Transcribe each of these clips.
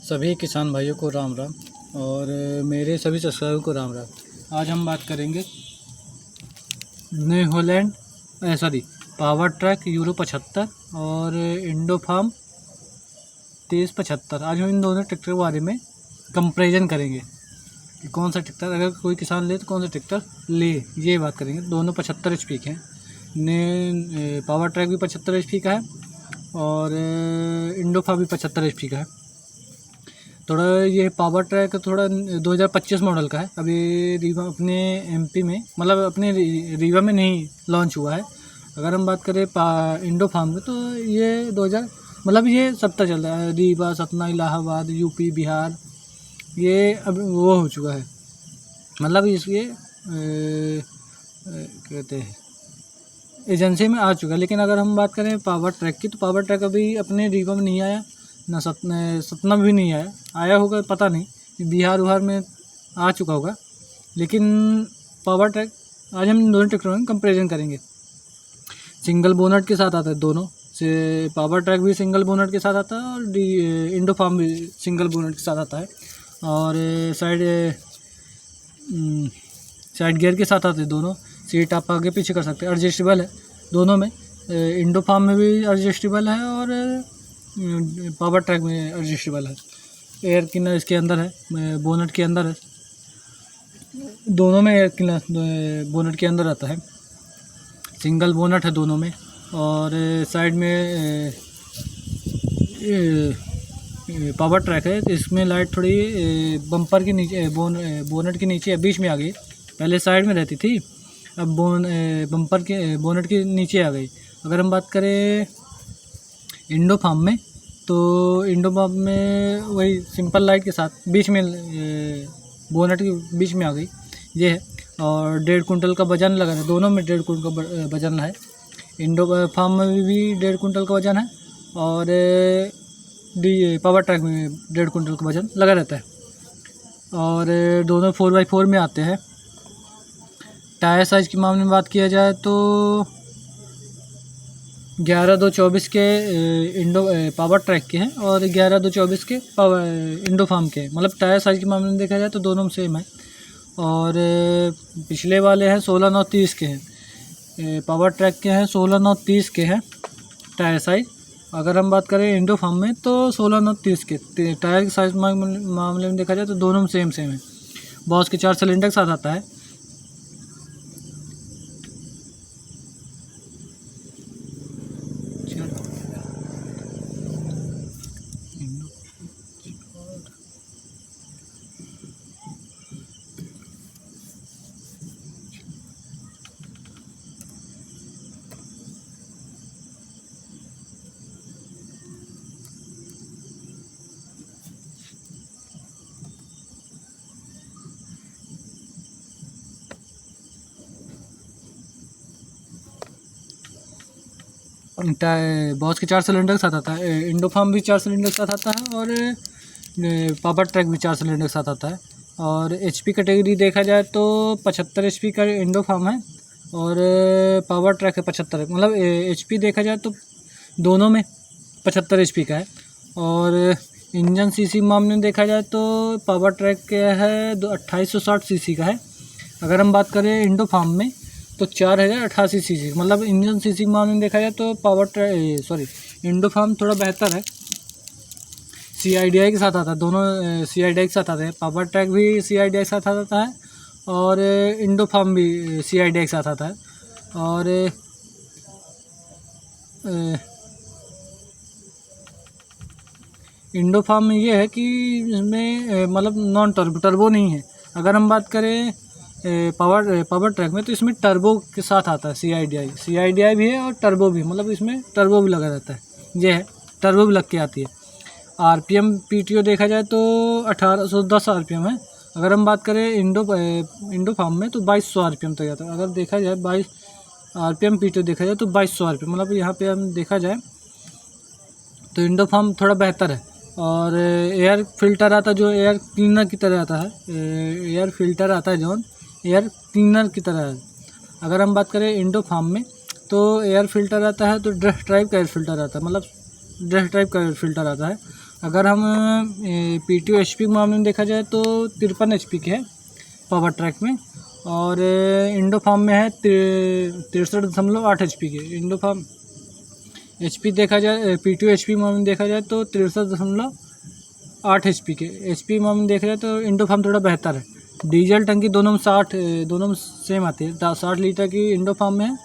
सभी किसान भाइयों को राम राम और मेरे सभी सब्सक्राइबर को राम राम। आज हम बात करेंगे new Holland power track euro 75 और इंडो फार्म 2375। आज हम इन दोनों ट्रैक्टर के बारे में कंपैरिजन करेंगे कि कौन सा ट्रैक्टर, अगर कोई किसान ले तो कौन सा ट्रैक्टर ले, ये बात करेंगे। दोनों 75 HP के हैं। पावर ट्रैक भी 75 HP का है और इंडो फार्म भी 75 HP का है। थोड़ा ये पावर ट्रैक थोड़ा 2025 मॉडल का है। अभी रीवा अपने MP में, मतलब अपने रीवा में नहीं लॉन्च हुआ है। अगर हम बात करें इंडो फार्म की, तो ये 2000 मतलब ये सबता चल रहा है। रीवा, सतना, इलाहाबाद, यूपी, बिहार, ये अब वो हो चुका है, मतलब इसके कहते हैं एजेंसी में आ चुका है। लेकिन अगर हम बात करें पावर ट्रैक की, तो पावर ट्रैक अभी अपने रीवा में नहीं आया, ना सतना में भी नहीं आया होगा, पता नहीं बिहार उहार में आ चुका होगा। लेकिन पावर ट्रैक आज हम दोनों ट्रैक्टरों में कंपैरिजन करेंगे। सिंगल बोनट के साथ आता है दोनों से, पावर ट्रैक भी सिंगल बोनट के साथ आता है और इंडो फार्म भी सिंगल बोनट के साथ आता है। और साइड गियर के साथ आते हैं दोनों। सीट आप आगे पीछे कर सकते हैं, एडजस्टेबल है दोनों में। इंडो फार्म में भी एडजस्टेबल है और पावर ट्रैक में एडजस्टेबल है। एयर क्लीनर इसके अंदर है, बोनट के अंदर है। दोनों में एयर क्लीनर बोनट के अंदर आता है। सिंगल बोनट है दोनों में। और साइड में पावर ट्रैक है, तो इसमें लाइट थोड़ी बम्पर के नीचे, बोनट के नीचे बीच में आ गई। पहले साइड में रहती थी, अब बम्पर के बोनट के नीचे आ गई। अगर हम बात करें इंडो फार्म में, तो इंडो फार्म में वही सिंपल लाइट के साथ बीच में बोनट के बीच में आ गई, ये है। और 1.5 कुंटल का वजन लगा है, दोनों में 1.5 कुंटल का वजन है। इंडो फार्म में भी 1.5 कुंटल का वजन है और पावर ट्रैक में 1.5 कुंटल का वजन लगा रहता है। और दोनों 4x4 में आते हैं। टायर साइज़ के मामले में बात किया जाए तो 11/2/24 के पावर ट्रैक के हैं और 11/2/24 के इंडो फार्म के हैं। मतलब टायर साइज़ के मामले में देखा जाए तो दोनों में सेम है। और पिछले वाले हैं 16/9/30 के हैं। पावर ट्रैक के हैं 16/9/30 के हैं टायर साइज़। अगर हम बात करें इंडो फार्म में, तो 16/9/30 के टायर के साइज़ मामले में देखा जाए तो दोनों में सेम है। बॉस के 4 सिलेंडर के साथ आता है। बॉस के 4 सिलेंडर के साथ आता है। इंडो फार्म भी 4 सिलेंडर के साथ आता है और पावर ट्रैक भी 4 सिलेंडर के साथ आता है। और HP कैटेगरी देखा जाए तो 75 HP का इंडो फार्म है और पावर ट्रैक है 75। मतलब HP देखा जाए तो दोनों में 75 HP का है। और इंजन CC मामले में देखा जाए तो पावर ट्रैक का है 2860 CC का है। अगर हम बात करें इंडो फार्म में, तो 4088 CC। मतलब इंजन CC के मामले में देखा जाए तो इंडो फार्म थोड़ा बेहतर है। CIDI के साथ आता है, दोनों CIDI के साथ आते हैं। पावर ट्रैक भी CIDI के साथ आता है और इंडो फार्म भी CIDI के साथ आता है। और इंडो फार्म में ये है कि इसमें मतलब नॉन टर्बो नहीं है। अगर हम बात करें पावर ट्रैक में, तो इसमें टर्बो के साथ आता है। CIDI भी है और टर्बो भी, मतलब इसमें टर्बो भी लगा रहता है। ये है, टर्बो भी लग के आती है। RPM PTO देखा जाए तो 1810 RPM है। अगर हम बात करें इंडो फार्म में, तो 2200 RPM तक जाता है। अगर देखा जाए 22 RPM PTO देखा जाए तो 2200 RPM, मतलब यहाँ पे हम देखा जाए तो इंडो फार्म थोड़ा बेहतर है। और एयर फिल्टर आता है, जो एयर क्लीनर की तरह आता है। एयर फिल्टर आता है जो एयर क्लीनर की तरह है। अगर हम बात करें इंडो फार्म में, तो एयर फिल्टर आता है, तो ड्रस्ट टाइप का एयर फिल्टर आता है, मतलब ड्रस्ट टाइप का एयर फिल्टर आता है। अगर हम PTO HP के मामले में देखा जाए तो 53 HP के है पावर ट्रैक में, और इंडो फार्म में है 63.8 HP के। इंडो फार्म HP देखा जाए, PTO HP मामले में देखा जाए तो 63.8 HP के। HP मामले में देखा जाए तो इंडो फार्म थोड़ा बेहतर है। डीजल टंकी दोनों में 60, दोनों में सेम आती है। 60 लीटर की इंडो फार्म में है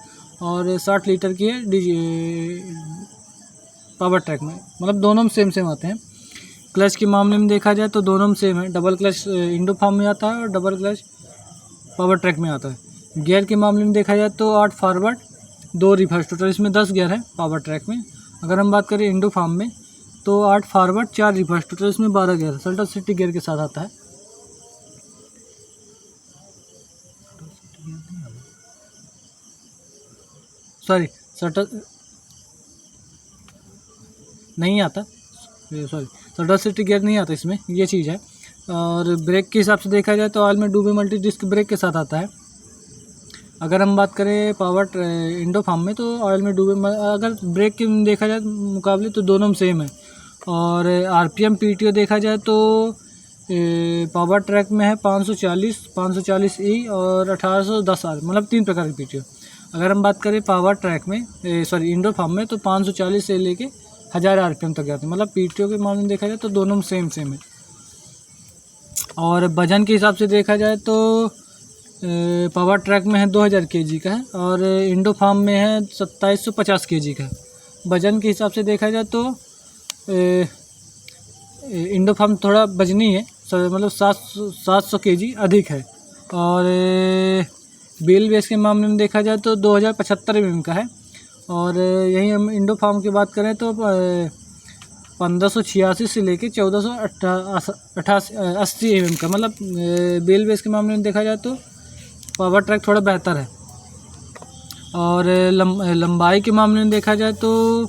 और 60 लीटर की है पावर ट्रैक में, मतलब दोनों में सेम आते हैं। क्लच के मामले में देखा जाए तो दोनों में सेम है। डबल क्लच इंडो फार्म में आता है और डबल क्लच पावर ट्रैक में आता है। गियर के मामले में देखा जाए तो 8 फॉरवर्ड 2 रिवर्स, टोटल इसमें 10 गियर है पावर ट्रैक में। अगर हम बात करें इंडो फार्म में तो 8 फॉरवर्ड 4 रिवर्स, टोटल इसमें 12 गियर है। सल्टर सिटी गियर के साथ आता है। सॉरी, सल्टर नहीं आता, सॉरी सल्टर सिटी गियर नहीं आता इसमें, ये चीज़ है। और ब्रेक के हिसाब से देखा जाए तो ऑयल में डूबे मल्टी डिस्क ब्रेक के साथ आता है। अगर हम बात करें पावर इंडो फार्म में तो ऑयल में डूबे, अगर ब्रेक के देखा जाए मुकाबले तो दोनों में सेम है। और RPM PTO देखा जाए तो पावर ट्रैक में है 540E और 1810R, मतलब 3 प्रकार की PTO। अगर हम बात करें पावर ट्रैक में, सॉरी इंडो फार्म में, तो 540 से लेके 1000 RPM तक जाते हैं। मतलब PTO के मामले में देखा जाए तो दोनों में सेम है। और वजन के हिसाब से देखा जाए तो पावर ट्रैक में है 2000 kg का है और इंडो फार्म में है 2750 kg का है। वजन के हिसाब से देखा जाए तो इंडो फार्म थोड़ा वजनी है, मतलब 700 kg अधिक है। और व्हील बेस के मामले में देखा जाए तो 2075 mm का है। और यहीं हम इंडो फार्म की बात करें तो 1586 से लेके 1480 mm का, मतलब व्हील बेस के मामले में देखा जाए तो पावर ट्रैक थोड़ा बेहतर है। और लंबाई के मामले में देखा जाए तो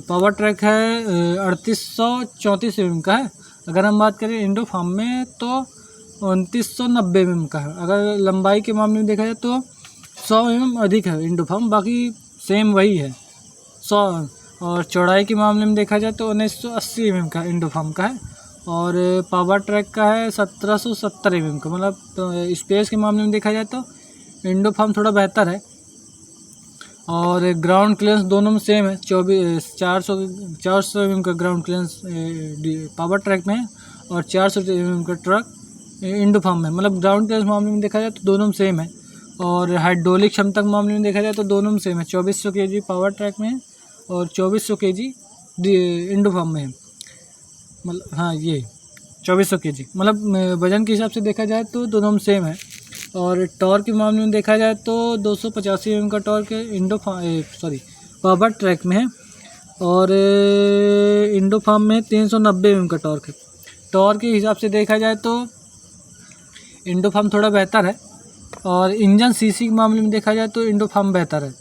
पावर ट्रैक है 3834 mm का है। अगर हम बात करें इंडो फार्म में तो 2990 mm का है। अगर लंबाई के मामले में देखा जाए तो 100 mm अधिक है इंडो फार्म, बाकी सेम वही है 100। और चौड़ाई के मामले में देखा जाए तो 1980 mm का इंडो फार्म का है। और पावर ट्रैक का है 1770 mm का। मतलब स्पेस के मामले में देखा जाए तो इंडो फार्म थोड़ा बेहतर है। और ग्राउंड क्लियरेंस दोनों में सेम है, 400 mm का ग्राउंड क्लियरेंस पावर ट्रैक में है और 400 mm का ट्रक इंडो फार्म में। मतलब ग्राउंड क्लियरेंस मामले में देखा जाए तो दोनों में सेम है। और हाइड्रोलिक क्षमता के मामले में देखा जाए तो दोनों में सेम है, 2400 kg पावर ट्रैक में है और 2400 kg इंडो फार्म में है। मतलब हाँ, ये 2400 kg, मतलब वजन के हिसाब से देखा जाए तो दोनों में सेम है। और टॉर्क के मामले में देखा जाए तो 285 mm का टॉर्क पावर ट्रैक में है और इंडो फार्म में 390 mm का टॉर्क है। टॉर्क के हिसाब से देखा जाए तो इंडो फार्म थोड़ा बेहतर है। और इंजन सीसी के मामले में देखा जाए तो इंडो फार्म बेहतर है,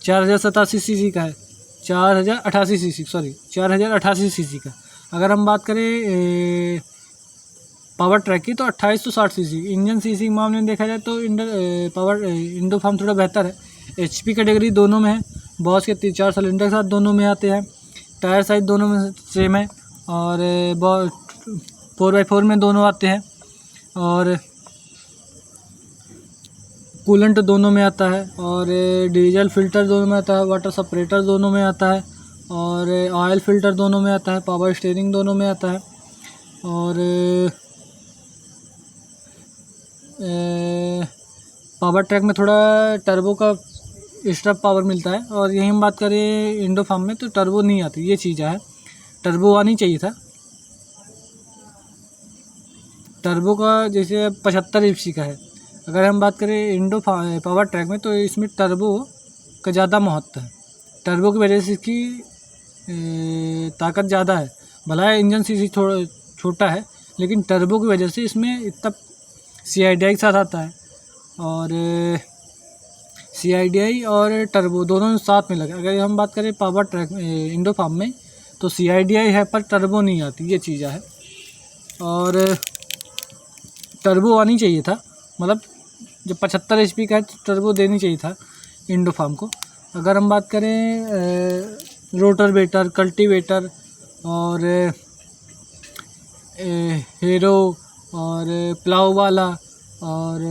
4087 सीसी का है, 4088 सीसी का। अगर हम बात करें पावर ट्रैक की तो 2860 सीसी। इंजन सीसी के मामले में देखा जाए तो इंडो फार्म थोड़ा बेहतर है। HP कैटेगरी दोनों में है, बॉस के 4 सिलेंडर के साथ दोनों में आते हैं। टायर साइज दोनों में सेम है और 4x4 में दोनों आते हैं। और कूलेंट दोनों में आता है और डीजल फिल्टर दोनों में आता है, वाटर सेपरेटर दोनों में आता है और ऑयल फिल्टर दोनों में आता है, पावर स्टीयरिंग दोनों में आता है। और पावर ट्रैक में थोड़ा टर्बो का एक्स्ट्रा पावर मिलता है। और यही हम बात करें इंडो फार्म में तो टर्बो नहीं आती, ये चीज़ है। टर्बो आनी चाहिए था। टर्बो का जैसे 75 HP का है। अगर हम बात करें इंडो पावर ट्रैक में तो इसमें टर्बो का ज़्यादा महत्व है। टर्बो की वजह से इसकी ताकत ज़्यादा है। भला इंजन सीसी थोड़ा छोटा है लेकिन टर्बो की वजह से इसमें इतना CIDI के साथ आता है। और CIDI और टर्बो दोनों साथ में लगे। अगर हम बात करें पावर ट्रैक इंडो फार्म में तो CIDI है पर टर्बो नहीं आती, ये चीज़ है। और टर्बो आनी चाहिए था, मतलब जब 75 HP का है तो टर्बो देनी चाहिए था इंडो फार्म को। अगर हम बात करें रोटावेटर, कल्टीवेटर और हीरो और प्लाऊ वाला और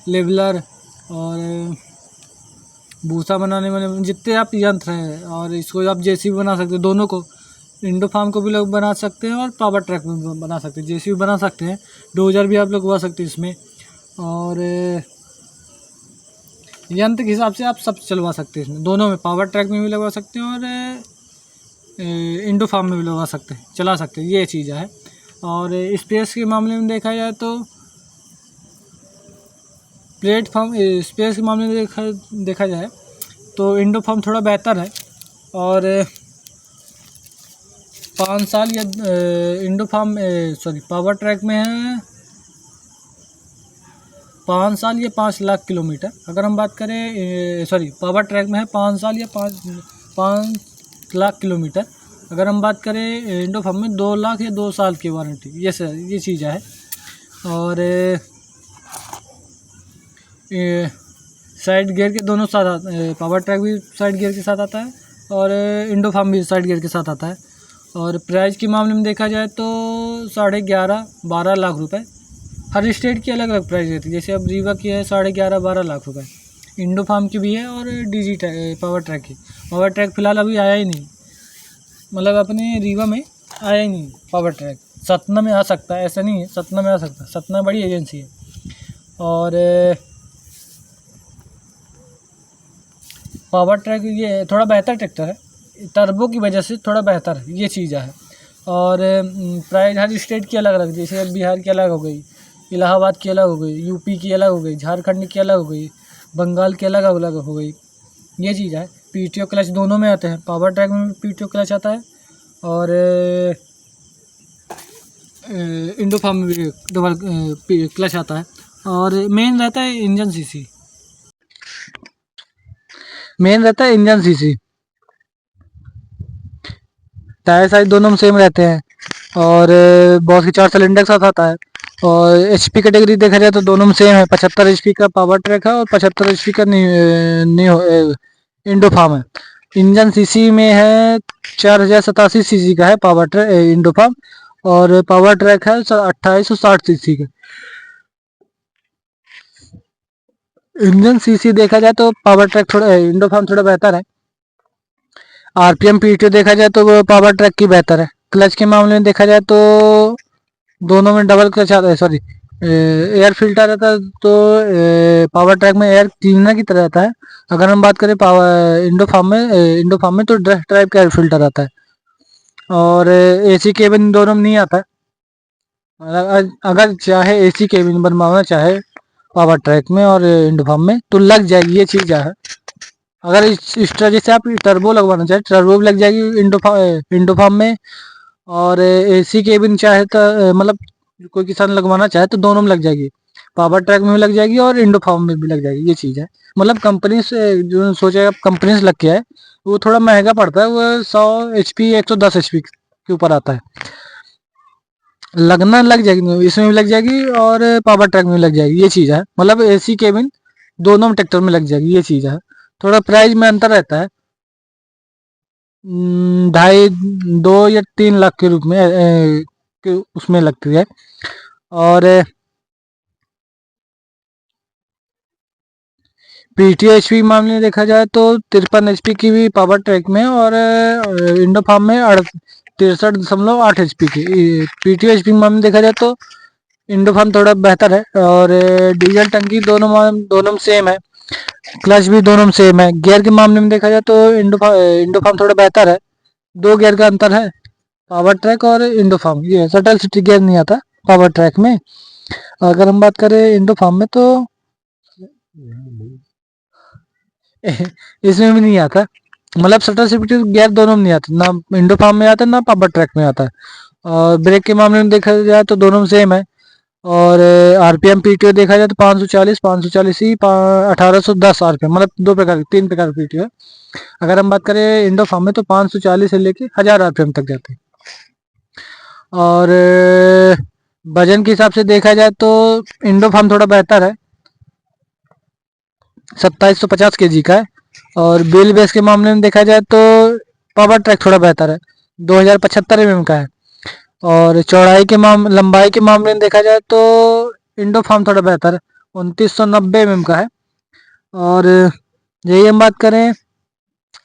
लेवलर और भूसा बनाने वाले जितने आप यंत्र हैं, और इसको आप जेसीबी बना सकते हैं। दोनों को, इंडो फार्म को भी लोग बना सकते हैं और पावर ट्रैक में बना सकते हैं। जेसीबी बना सकते हैं, डोजर भी आप लोग लगवा सकते हैं इसमें, और यंत्र के हिसाब से आप सब चलवा सकते हैं इसमें। दोनों में, पावर ट्रैक में भी लगवा सकते हैं और इंडो फार्म में भी लगवा सकते हैं, चला सकते हैं, ये चीज़ है। और स्पेस के मामले में देखा जाए तो प्लेटफॉर्म स्पेस के मामले में देखा जाए तो इंडो फार्म थोड़ा बेहतर है। और 5 साल या इंडो फार्म पावर ट्रैक में है 5 साल या 5 लाख किलोमीटर। अगर हम बात करें पावर ट्रैक में है 5 साल या 5 लाख किलोमीटर। अगर हम बात करें इंडो फार्म में 2 लाख या 2 साल की वारंटी, ये चीज़ है। और साइड गियर के दोनों साथ पावर ट्रैक भी साइड गियर के साथ आता है और इंडो फार्म भी साइड गियर के साथ आता है। और प्राइस के मामले में देखा जाए तो 11.5-12 लाख रुपए। हर स्टेट की अलग अलग प्राइस रहती है। जैसे अब रीवा की है 11.5-12 लाख रुपए, इंडो फार्म की भी है और पावर ट्रैक की। पावर ट्रैक फ़िलहाल अभी आया ही नहीं, मतलब अपने रीवा में आया ही नहीं पावर ट्रैक। सतना में आ सकता है, ऐसा नहीं है, सतना में आ सकता है, सतना बड़ी एजेंसी है। और पावर ट्रैक ये थोड़ा बेहतर ट्रैक्टर है, टर्बो की वजह से थोड़ा बेहतर है, ये चीज़ है। और प्राइस हर स्टेट की अलग अलग, जैसे बिहार की अलग हो गई, इलाहाबाद की अलग हो गई, यूपी की अलग हो गई, झारखंड की अलग हो गई, बंगाल की अलग अलग हो गई, ये चीज़ है। पीटीओ क्लच दोनों में आते हैं, पावर ट्रैक में पीटीओ क्लच आता है और इंडो फार्म में भी डबल क्लच आता है। और मेन रहता है इंजन सीसी, टायर साइज दोनों में सेम रहते हैं और बहुत के 4 सिलेंडर के साथ आता है। और एचपी कैटेगरी देखा जाए तो दोनों में सेम है, 75 एचपी का पावर ट्रैक है और 75 एचपी का इंडो फार्म है। इंजन सीसी में है 4087 सीसी का है पावर ट्रैक इंडो फार्म, और पावर ट्रैक है 2860 सीसी का। इंजन सीसी देखा जाए तो पावर ट्रैक थोड़ा इंडो फार्म थोड़ा बेहतर है। आरपीएम पीटीओ देखा जाए तो वो पावर ट्रैक की बेहतर है। क्लच के मामले में देखा जाए तो दोनों में डबल क्लच आता है, सॉरी एयर फिल्टर रहता है तो पावर ट्रैक में एयर क्लीनर की तरह रहता है। अगर हम बात करें पावर इंडो फार्म में तो ड्राइव का एयर फिल्टर आता है। और एसी केबिन दोनों में नहीं आता है। अगर चाहे एसी केबिन बनवाना चाहे पावर ट्रैक में और इंडो फार्म में तो लग जाएगी, ये चीज़ है। अगर इस तरह जैसे आप टर्बो लगवाना चाहे, टर्बो भी लग जाएगी इंडो फार्म में। और एसी केबिन चाहे तो मतलब कोई किसान लगवाना चाहे तो दोनों में लग जाएगी, पावर ट्रैक में भी लग जाएगी और इंडो फार्म में भी लग जाएगी, ये चीज़ है। मतलब कंपनी से जो सोचेगा कंपनी से लग के है वो थोड़ा महंगा पड़ता है, वो 100 HP 110 HP के ऊपर आता है। लगना लग जाएगी, इसमें भी लग जाएगी और पावर ट्रैक में भी लग जाएगी, ये चीज़ है। मतलब एसी केबिन दोनों में ट्रैक्टर में लग जाएगी, ये चीज़ है। थोड़ा प्राइस में अंतर रहता है, 2.5-3 लाख के रूप में उसमें लगती है। और पीटीओ एचपी मामले में देखा जाए तो 53 HP की भी पावर ट्रैक में और इंडो फार्म में 63.8 HP की। पीटीओ एचपी मामले में देखा जाए तो इंडो फार्म थोड़ा बेहतर है और डीजल टंकी दोनों में सेम है, क्लच भी दोनों में सेम है। गियर के मामले में देखा जाए तो इंडो फार्म थोड़ा बेहतर है, 2 गियर का अंतर है पावर ट्रैक और इंडो फार्म। ये सटल सिटी गियर नहीं आता पावर ट्रैक में। अगर हम बात करें इंडो फार्म में तो इसमें भी नहीं आता, मतलब सटल सिटी गियर दोनों में नहीं आता, ना इंडो फार्म में आता है ना पावर ट्रैक में आता है। और ब्रेक के मामले में देखा जाए तो दोनों में सेम है। और आरपीएम पीटीओ देखा जाए तो 540 ही 1810 आरपीएम, मतलब 3 प्रकार पीटीओ है। अगर हम बात करें इंडो फार्म में तो 540 से लेके 1000 आरपीएम तक जाते हैं। और वजन के हिसाब से देखा जाए तो इंडो फार्म थोड़ा बेहतर है, 2750 kg का है और व्हील बेस के मामले में देखा जाए तो पावर ट्रैक थोड़ा बेहतर है, 2075 mm का है। और चौड़ाई के लंबाई के मामले में देखा जाए तो इंडो फार्म थोड़ा बेहतर है, 2990 mm का है। और यही हम बात करें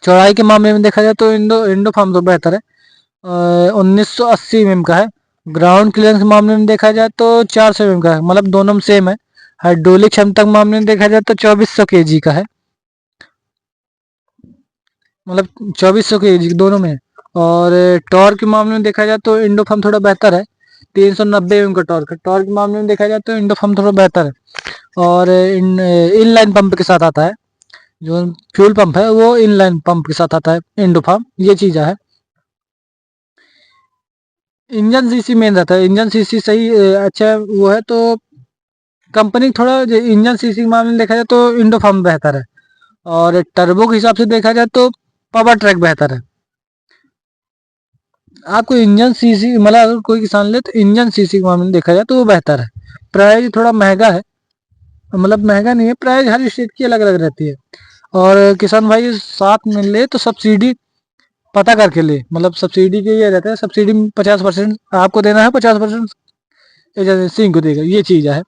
चौड़ाई के मामले में देखा जाए तो इंडो फार्म तो बेहतर है, 1980 mm का है। ग्राउंड क्लियरेंस के मामले में देखा जाए तो 400 mm का है, मतलब दोनों में सेम है। हाइड्रोलिक क्षमता के मामले में देखा जाए तो 2400 kg का है, मतलब 2400 kg दोनों में है। और टॉर्क के मामले में देखा जाए तो इंडो फार्म थोड़ा बेहतर है, 390 mm का टॉर्क है। टॉर्क के मामले में देखा जाए तो इंडो फार्म थोड़ा बेहतर है। और इन लाइन पंप के साथ आता है, जो फ्यूल पंप है वो इन लाइन पंप के साथ आता है इंडो फार्म, ये चीज़ है। इंजन सीसी मेन रहता है, इंजन सीसी सही अच्छा वो है तो कंपनी थोड़ा इंजन सीसी के मामले में देखा जाए तो इंडो फार्म बेहतर है। और टर्बो के हिसाब से देखा जाए तो पावर ट्रैक बेहतर है। आपको इंजन सीसी मतलब अगर कोई किसान ले तो इंजन सीसी के मामले में देखा जाए तो वो बेहतर है। प्राइस थोड़ा महंगा है, मतलब महंगा नहीं है, प्राइस हर स्टेट की अलग अलग रहती है। और किसान भाई साथ में ले तो सब्सिडी पता करके ले, मतलब सब्सिडी के ये रहता है, सब्सिडी 50% आपको देना है, 50% एजेंसी को देगा, ये चीज़ है।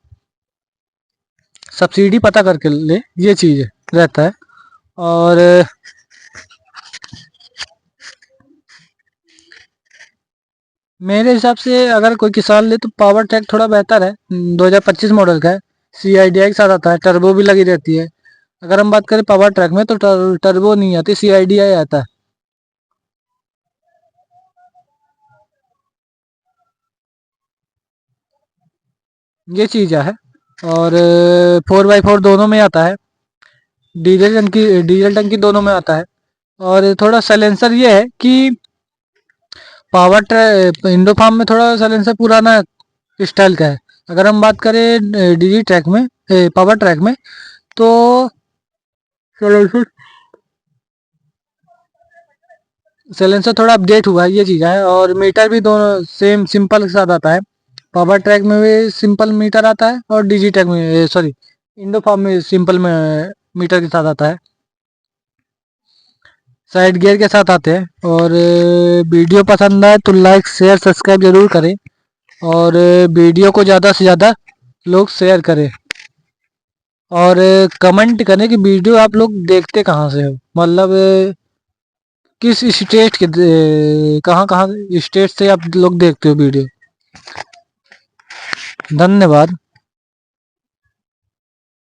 सब्सिडी पता करके ले, ये चीज़ रहता है। और मेरे हिसाब से अगर कोई किसान ले तो पावर ट्रैक थोड़ा बेहतर है, 2025 मॉडल का है, CIDI के साथ आता है, टर्बो भी लगी रहती है। अगर हम बात करें पावर ट्रैक में तो टर्बो नहीं आती, CIDI आता है, ये चीज़ है। और 4x4 दोनों में आता है, डीजल टंकी दोनों में आता है। और थोड़ा साइलेंसर ये है कि पावर ट्रैक इंडो फार्म में थोड़ा साइलेंसर पुराना स्टाइल का है। अगर हम बात करें डीजी ट्रैक में पावर ट्रैक में तो साइलेंसर साइलेंसर थोड़ा अपडेट हुआ है, ये चीज़ है। और मीटर भी दोनों सेम सिंपल के साथ आता है, पावर ट्रैक में भी सिंपल मीटर आता है और डीजी ट्रैक में सॉरी इंडो फार्म में सिंपल में मीटर के साथ आता है, साइड गियर के साथ आते हैं। और वीडियो पसंद आए तो लाइक शेयर सब्सक्राइब जरूर करें। और वीडियो को ज़्यादा से ज़्यादा लोग शेयर करें। और कमेंट करें कि वीडियो आप लोग देखते कहाँ से हो, मतलब किस स्टेट के कहाँ कहाँ स्टेट से आप लोग देखते हो वीडियो। धन्यवाद।